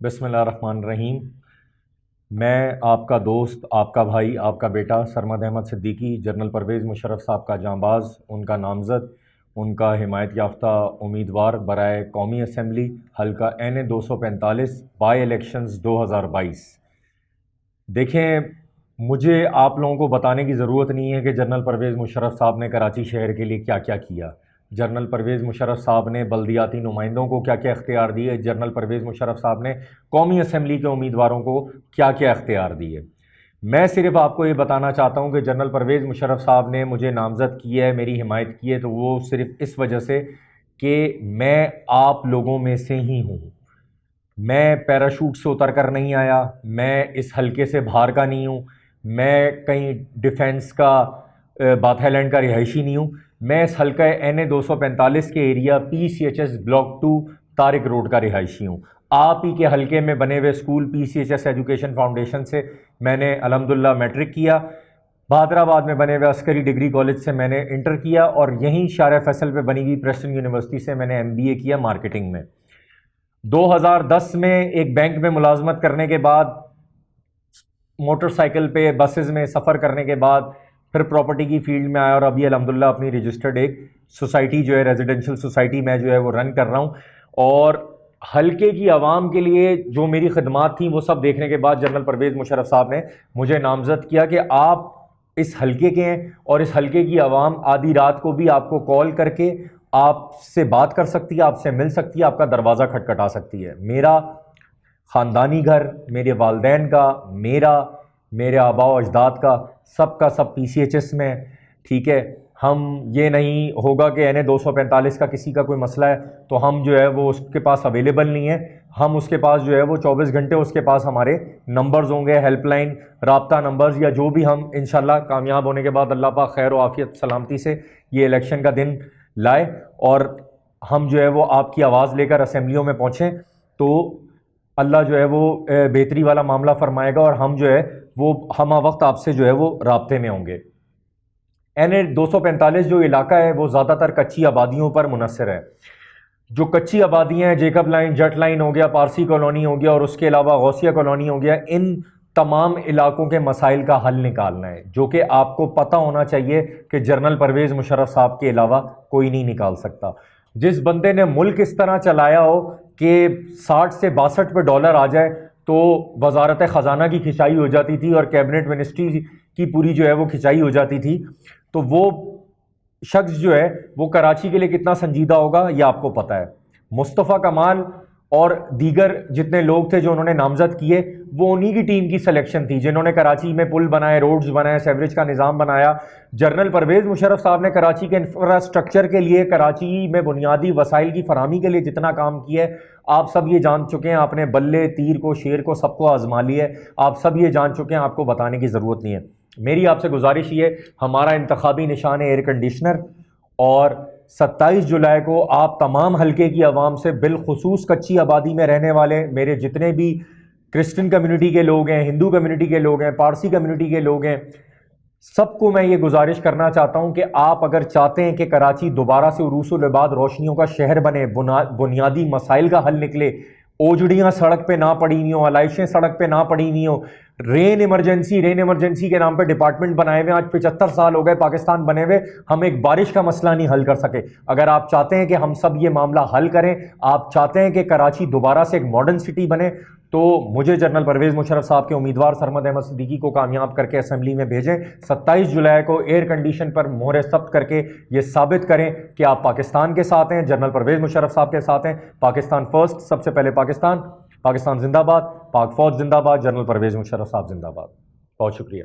بسم اللہ الرحمن الرحیم۔ میں آپ کا دوست، آپ کا بھائی، آپ کا بیٹا سرمد احمد صدیقی، جنرل پرویز مشرف صاحب کا جانباز، ان کا نامزد، ان کا حمایت یافتہ امیدوار برائے قومی اسمبلی حلقہ این 245 بائی الیکشنز 2022۔ دیکھیں، مجھے آپ لوگوں کو بتانے کی ضرورت نہیں ہے کہ جنرل پرویز مشرف صاحب نے کراچی شہر کے لیے کیا کیا کیا۔ جنرل پرویز مشرف صاحب نے بلدیاتی نمائندوں کو کیا کیا اختیار دیے، جنرل پرویز مشرف صاحب نے قومی اسمبلی کے امیدواروں کو کیا کیا اختیار دیے۔ میں صرف آپ کو یہ بتانا چاہتا ہوں کہ جنرل پرویز مشرف صاحب نے مجھے نامزد کیا ہے، میری حمایت کی ہے، تو وہ صرف اس وجہ سے کہ میں آپ لوگوں میں سے ہی ہوں۔ میں پیراشوٹ سے اتر کر نہیں آیا، میں اس حلقے سے باہر کا نہیں ہوں، میں کہیں ڈیفینس کا باتھا لینڈ کا رہائشی نہیں ہوں، میں اس حلقہ این 245 کے ایریا پی سی ایچ ایس بلاک 2 طارق روڈ کا رہائشی ہوں۔ آپ ہی کے حلقے میں بنے ہوئے school P C H S education foundation سے میں نے الحمدللہ میٹرک کیا، بہادر آباد میں بنے ہوئے عسکری ڈگری کالج سے میں نے انٹر کیا، اور یہیں شارع فیصل پہ بنی ہوئی پریسٹن یونیورسٹی سے میں نے ایم بی اے کیا مارکیٹنگ میں۔ 2010 میں ایک بینک میں ملازمت کرنے کے بعد، موٹر سائیکل پہ بسز میں سفر کرنے کے بعد پھر پراپرٹی کی فیلڈ میں آیا، اور ابھی الحمدللہ اپنی رجسٹرڈ ایک سوسائٹی جو ہے ریزیڈنشل سوسائٹی میں جو ہے وہ رن کر رہا ہوں۔ اور حلقے کی عوام کے لیے جو میری خدمات تھیں وہ سب دیکھنے کے بعد جنرل پرویز مشرف صاحب نے مجھے نامزد کیا کہ آپ اس حلقے کے ہیں، اور اس حلقے کی عوام آدھی رات کو بھی آپ کو کال کر کے آپ سے بات کر سکتی ہے، آپ سے مل سکتی ہے، آپ کا دروازہ کھٹکھٹا سکتی ہے۔ میرا خاندانی گھر، میرے والدین کا، میرے آباء و اجداد کا، سب کا سب پی سی ایچ ایس میں، ٹھیک ہے۔ ہم یہ نہیں ہوگا کہ این 245 کا کسی کا کوئی مسئلہ ہے تو ہم جو ہے وہ اس کے پاس اویلیبل نہیں ہے، ہم اس کے پاس جو ہے وہ 24 گھنٹے اس کے پاس ہمارے نمبرز ہوں گے، ہیلپ لائن، رابطہ نمبرز، یا جو بھی ہم انشاءاللہ کامیاب ہونے کے بعد اللہ پاک خیر و عافیت سلامتی سے یہ الیکشن کا دن لائے اور ہم جو ہے وہ آپ کی آواز لے کر اسمبلیوں میں پہنچیں، تو اللہ جو ہے وہ بہتری والا معاملہ فرمائے گا، اور ہم جو ہے وہ ہمہ وقت آپ سے جو ہے وہ رابطے میں ہوں گے۔ این 245 جو علاقہ ہے وہ زیادہ تر کچی آبادیوں پر منحصر ہے۔ جو کچی آبادیاں ہیں، جیکب لائن، جٹ لائن ہو گیا، پارسی کالونی ہو گیا، اور اس کے علاوہ غوثیہ کالونی ہو گیا، ان تمام علاقوں کے مسائل کا حل نکالنا ہے، جو کہ آپ کو پتہ ہونا چاہیے کہ جنرل پرویز مشرف صاحب کے علاوہ کوئی نہیں نکال سکتا۔ جس بندے نے ملک اس طرح چلایا ہو کہ 60 سے 62 پہ ڈالر آ جائے تو وزارت خزانہ کی کھنچائی ہو جاتی تھی اور کیبنٹ منسٹری کی پوری جو ہے وہ کھنچائی ہو جاتی تھی، تو وہ شخص جو ہے وہ کراچی کے لیے کتنا سنجیدہ ہوگا یہ آپ کو پتہ ہے۔ مصطفیٰ کمال اور دیگر جتنے لوگ تھے جو انہوں نے نامزد کیے، وہ انہی کی ٹیم کی سلیکشن تھی جنہوں نے کراچی میں پل بنائے، روڈز بنائے، سیوریج کا نظام بنایا۔ جنرل پرویز مشرف صاحب نے کراچی کے انفراسٹرکچر کے لیے، کراچی میں بنیادی وسائل کی فراہمی کے لیے جتنا کام کیا ہے، آپ سب یہ جان چکے ہیں، آپ نے بلے، تیر کو، شیر کو، سب کو آزما لیا ہے، آپ سب یہ جان چکے ہیں، آپ کو بتانے کی ضرورت نہیں ہے۔ میری آپ سے گزارش یہ ہے، ہمارا انتخابی نشان ہے ایئر کنڈیشنر، اور 27 جولائی کو آپ تمام حلقے کی عوام سے، بالخصوص کچی آبادی میں رہنے والے میرے جتنے بھی کرسچن کمیونٹی کے لوگ ہیں، ہندو کمیونٹی کے لوگ ہیں، پارسی کمیونٹی کے لوگ ہیں، سب کو میں یہ گزارش کرنا چاہتا ہوں کہ آپ اگر چاہتے ہیں کہ کراچی دوبارہ سے عروس العباد روشنیوں کا شہر بنے، بنیادی مسائل کا حل نکلے، اوجڑیاں سڑک پہ نہ پڑی ہوئی ہوں، علائشیں سڑک پہ نہ پڑی ہوئی ہوں، رین ایمرجنسی کے نام پہ ڈپارٹمنٹ بنائے ہوئے، آج 75 سال ہو گئے پاکستان بنے ہوئے، ہم ایک بارش کا مسئلہ نہیں حل کر سکے۔ اگر آپ چاہتے ہیں کہ ہم سب یہ معاملہ حل کریں، آپ چاہتے ہیں کہ کراچی دوبارہ سے ایک ماڈرن سٹی بنے، تو مجھے جنرل پرویز مشرف صاحب کے امیدوار سرمد احمد صدیقی کو کامیاب کر کے اسمبلی میں بھیجیں۔ 27 جولائی کو ایئر کنڈیشن پر مہر ثبت کر کے یہ ثابت کریں کہ آپ پاکستان کے ساتھ ہیں، جنرل پرویز مشرف صاحب کے ساتھ ہیں۔ پاکستان فرسٹ، سب سے پہلے پاکستان زندہ باد، پاک فوج زندہ باد، جنرل پرویز مشرف صاحب زندہ باد۔ بہت شکریہ۔